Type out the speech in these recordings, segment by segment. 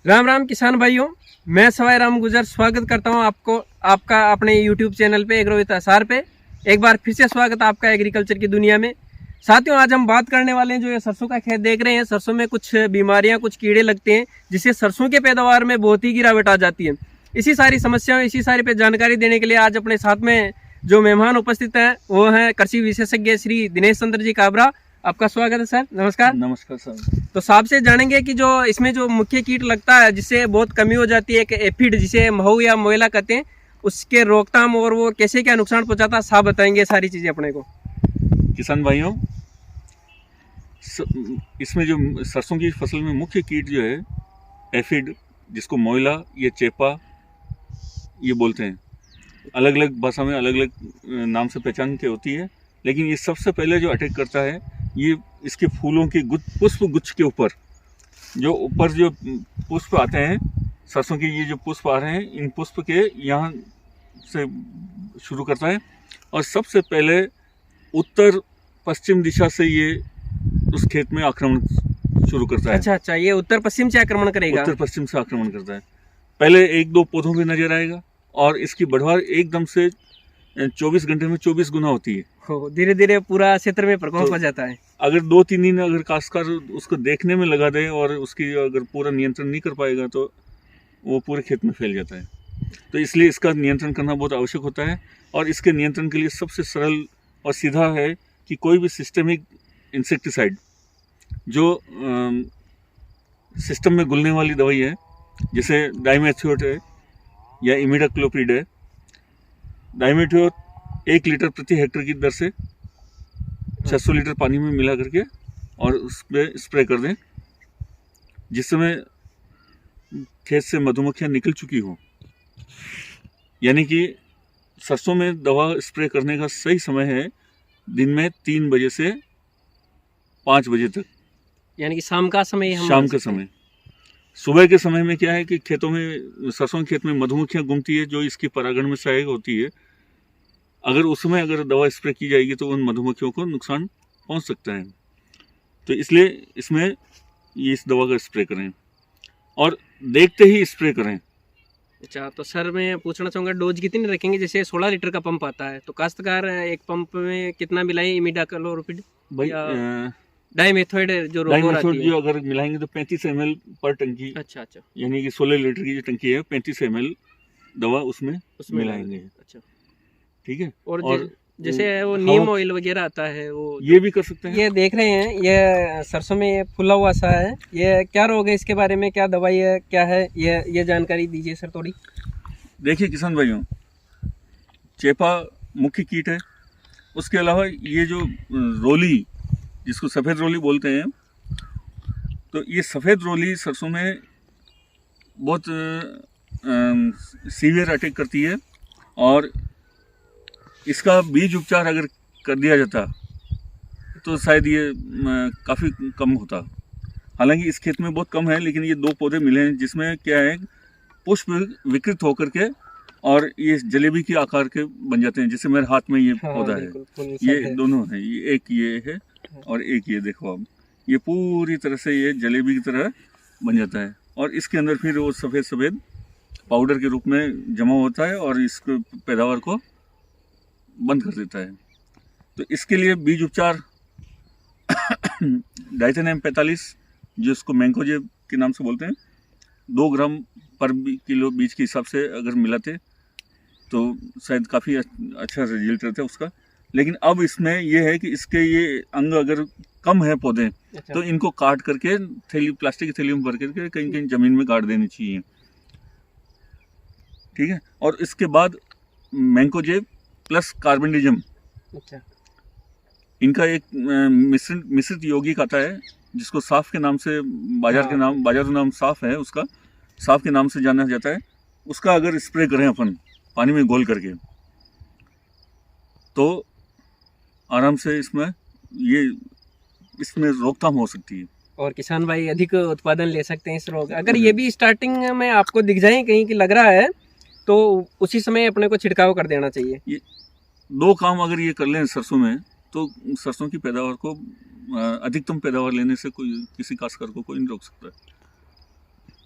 राम राम किसान भाइयों, मैं सवाई राम गुजर स्वागत करता हूं आपका अपने YouTube चैनल पे एग्रोविद आसार पे। एक बार फिर से स्वागत आपका एग्रीकल्चर की दुनिया में। साथियों, आज हम बात करने वाले हैं, जो ये सरसों का खेत देख रहे हैं, सरसों में कुछ बीमारियां, कुछ कीड़े लगते हैं, जिससे सरसों के पैदावार में बहुत ही गिरावट आ जाती है। इसी सारी समस्याओं, इसी सारी पे जानकारी देने के लिए आज अपने साथ में जो मेहमान उपस्थित हैं वो हैं कृषि विशेषज्ञ श्री दिनेश चंद्र जी काबरा। आपका स्वागत है सर। नमस्कार। नमस्कार सर। तो साहब से जानेंगे कि जो इसमें जो मुख्य कीट लगता है, जिससे बहुत कमी हो जाती है, एक एफिड जिसे महू या मोयला कहते हैं, उसके रोकथाम और वो कैसे क्या नुकसान पहुंचाता है, साहब बताएंगे सारी चीजें अपने को। किसान भाइयों, इसमें जो सरसों की फसल में मुख्य कीट जो है एफिड, जिसको मोयला या चेपा ये बोलते हैं, अलग अलग भाषा में अलग अलग नाम से पहचान के होती है। लेकिन ये सबसे पहले जो अटैक करता है, ये इसके फूलों के पुष्प गुच्छ के ऊपर जो पुष्प आते हैं, सरसों के ये जो पुष्प आ रहे हैं, इन पुष्प के यहाँ से शुरू करता है और सबसे पहले उत्तर पश्चिम दिशा से ये उस खेत में आक्रमण शुरू करता है। अच्छा, ये उत्तर पश्चिम से आक्रमण करेगा। उत्तर पश्चिम से आक्रमण करता है। पहले एक दो पौधों पे नजर आएगा और इसकी बढ़वार एकदम से 24 घंटे में 24 गुना होती है। धीरे धीरे पूरा क्षेत्र में प्रकोप हो जाता है। अगर 2-3 दिन अगर काश्तकार उसको देखने में लगा दे और उसकी अगर पूरा नियंत्रण नहीं कर पाएगा तो वो पूरे खेत में फैल जाता है। तो इसलिए इसका नियंत्रण करना बहुत आवश्यक होता है। और इसके नियंत्रण के लिए सबसे सरल और सीधा है कि कोई भी सिस्टेमिक इंसेक्टिसाइड जो सिस्टम में घुलने वाली दवाई है, जैसे डाइमेथ्योट है या इमिडाक्लोप्रिड है। डाइमेथ्योट 1 लीटर प्रति हेक्टेयर की दर से 600 लीटर पानी में मिला करके और उस पर स्प्रे कर दें, जिस समय खेत से मधुमक्खियाँ निकल चुकी हों। यानी कि सरसों में दवा स्प्रे करने का सही समय है दिन में 3 बजे से 5 बजे तक, यानी कि शाम का समय। शाम का समय। सुबह के समय में क्या है कि खेतों में, सरसों के खेत में मधुमक्खियाँ घूमती है, जो इसकी परागण में सहायक होती है। अगर उसमें अगर दवा स्प्रे की जाएगी तो उन मधुमक्खियों को नुकसान पहुंच सकता है। तो इसलिए इसमें ये इस दवा का स्प्रे करें और देखते ही स्प्रे करें। अच्छा, तो सर मैं पूछना चाहूँगा, डोज कितनी रखेंगे? जैसे 16 लीटर का पंप आता है, तो काश्तकार एक पंप में कितना मिलाएं इमिडाक्लोप्रिड भाई डाइमेथोइड जो जो अगर मिलाएंगे तो 35 ml पर टंकी। अच्छा, यानी कि 16 लीटर की जो टंकी है, 35 ml दवा उसमें मिलाएंगे। अच्छा, ठीक है। और जैसे वो नीम ऑयल वगैरह आता है, वो ये भी कर सकते हैं। ये देख रहे हैं, ये सरसों में ये फुला हुआ सा है, ये क्या रोग है? इसके बारे में क्या दवाई है, क्या है ये जानकारी दीजिए सर थोड़ी। देखिए किसान भाइयों, चेपा मुख्य कीट है। उसके अलावा ये जो रोली, जिसको सफ़ेद रोली बोलते हैं, तो ये सफ़ेद रोली सरसों में बहुत सीवियर अटैक करती है और इसका बीज उपचार अगर कर दिया जाता तो शायद ये काफ़ी कम होता। हालांकि इस खेत में बहुत कम है, लेकिन ये 2 पौधे मिले हैं जिसमें क्या है, पुष्प विकृत होकर के और ये जलेबी के आकार के बन जाते हैं। जैसे मेरे हाथ में ये पौधा है, ये दोनों है, ये एक ये है और एक ये देखो आप, ये पूरी तरह से ये जलेबी की तरह बन जाता है और इसके अंदर फिर वो सफ़ेद सफ़ेद पाउडर के रूप में जमा होता है और इसको पैदावार को बंद कर देता है। तो इसके लिए बीज उपचार डाइथेन M45, जो इसको मैंकोजेब के नाम से बोलते हैं, 2 ग्राम पर किलो बीज के हिसाब से अगर मिलाते तो शायद काफ़ी अच्छा रिजल्ट रहता है उसका। लेकिन अब इसमें यह है कि इसके ये अंग अगर कम है पौधे, तो इनको काट करके थैली, प्लास्टिक की थैली में भर करके कहीं कहीं ज़मीन में गाड़ देनी चाहिए। ठीक है। और इसके बाद मैंकोजेब प्लस कार्बेंडिजम, इनका एक मिश्रित यौगिक आता है, जिसको साफ के नाम से बाजारू नाम साफ है, उसका साफ के नाम से जाना जाता है। उसका अगर स्प्रे करें अपन पानी में घोल करके, तो आराम से इसमें रोकथाम हो सकती है और किसान भाई अधिक उत्पादन ले सकते हैं इस रोग। अगर ये भी स्टार्टिंग में आपको दिख जाए कहीं की लग रहा है, तो उसी समय अपने को छिड़काव कर देना चाहिए। ये 2 काम अगर ये कर लें सरसों में, तो सरसों की पैदावार को अधिकतम पैदावार लेने से कोई किसी काश्तकार को कोई नहीं रोक सकता है।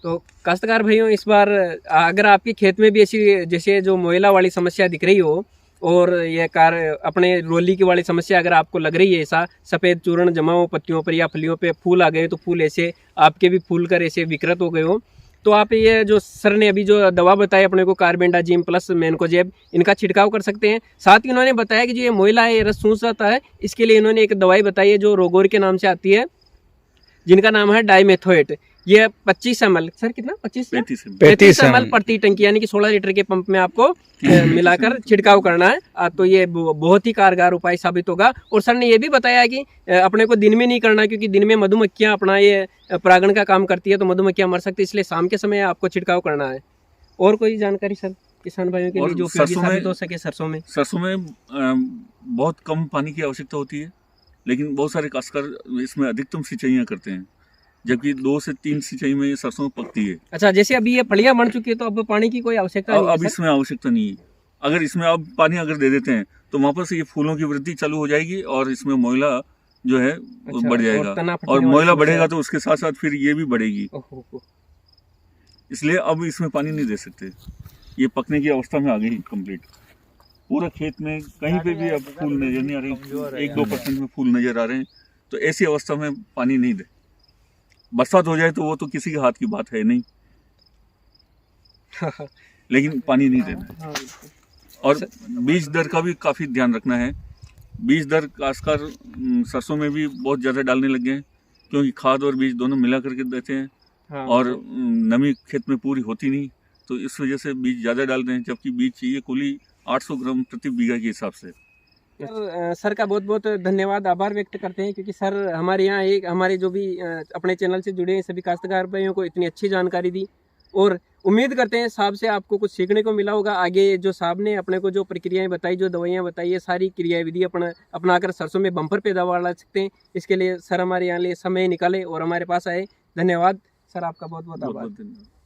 तो काश्तकार भाइयों, इस बार अगर आपके खेत में भी ऐसी जैसे जो मोयला वाली समस्या दिख रही हो और ये अपने रोली की वाली समस्या अगर आपको लग रही है, ऐसा सफ़ेद चूर्ण जमा हो पत्तियों पर या फलियों पे, फूल आ गए तो फूल ऐसे आपके भी फूल कर ऐसे विकृत हो गए हो, तो आप ये जो सर ने अभी जो दवा बताई अपने को कार्बेंडाजिम प्लस मैनकोजेब, इनका छिड़काव कर सकते हैं। साथ ही उन्होंने बताया कि जो ये मोयला है, ये रस सूंस जाता है, इसके लिए इन्होंने एक दवाई बताई है जो रोगोर के नाम से आती है, जिनका नाम है डाइमेथोएट। ये 25 ml, सर कितना 35 ml प्रति टंकी यानी कि 16 लीटर के पंप में आपको मिलाकर छिड़काव करना है। तो ये बहुत ही कारगर उपाय साबित होगा। और सर ने ये भी बताया कि अपने को दिन में नहीं करना, क्योंकि दिन में मधुमक्खियां अपना ये परागण का काम करती है तो मधुमक्खियां मर सकती है, इसलिए शाम के समय आपको छिड़काव करना है। और कोई जानकारी सर किसान भाइयों के लिए जो उपयोगी साबित हो सके? सरसों में बहुत कम पानी की आवश्यकता होती है, लेकिन बहुत सारे काश्तकार इसमें अधिकतम सिंचाइयाँ करते हैं, जबकि 2 से 3 सिंचाई में ये सरसों पकती है। अच्छा, जैसे अभी ये फलियां बन चुकी है तो अब पानी की कोई आवश्यकता नहीं है? अब इसमें आवश्यकता नहीं है। अगर इसमें अब पानी अगर दे देते हैं तो वापस ये फूलों की वृद्धि चालू हो जाएगी और इसमें मोयला जो है बढ़ जाएगा, और मोयला बढ़ेगा तो उसके साथ साथ फिर ये भी बढ़ेगी। इसलिए अब इसमें पानी नहीं दे सकते, ये पकने की अवस्था में आ गई कंप्लीट। पूरा खेत में कहीं पे भी अब फूल नजर नहीं आ रहे, 1-2% में फूल नजर आ रहे हैं, तो ऐसी अवस्था में पानी नहीं दे। बरसात हो जाए तो वो तो किसी के हाथ की बात है नहीं, लेकिन पानी नहीं देना है। और बीज दर का भी काफ़ी ध्यान रखना है। बीज दर खासकर सरसों में भी बहुत ज़्यादा डालने लग गए हैं, क्योंकि खाद और बीज दोनों मिला करके देते हैं और नमी खेत में पूरी होती नहीं, तो इस वजह से बीज ज़्यादा डाल रहे हैं, जबकि बीज चाहिए कुली 800 ग्राम प्रति बीघा के हिसाब से। सर का बहुत बहुत धन्यवाद, आभार व्यक्त करते हैं, क्योंकि सर हमारे यहाँ हमारे जो भी अपने चैनल से जुड़े हैं सभी काश्तकार भाइयों को इतनी अच्छी जानकारी दी, और उम्मीद करते हैं साहब से आपको कुछ सीखने को मिला होगा। आगे जो साहब ने अपने को जो प्रक्रियाएं बताई, जो दवाइयाँ बताई, ये सारी क्रिया विधि अपनाकर सरसों में बम्पर पैदावार ला सकते हैं। इसके लिए सर हमारे यहाँ लिए समय निकाले और हमारे पास आए। धन्यवाद सर, आपका बहुत बहुत आभार।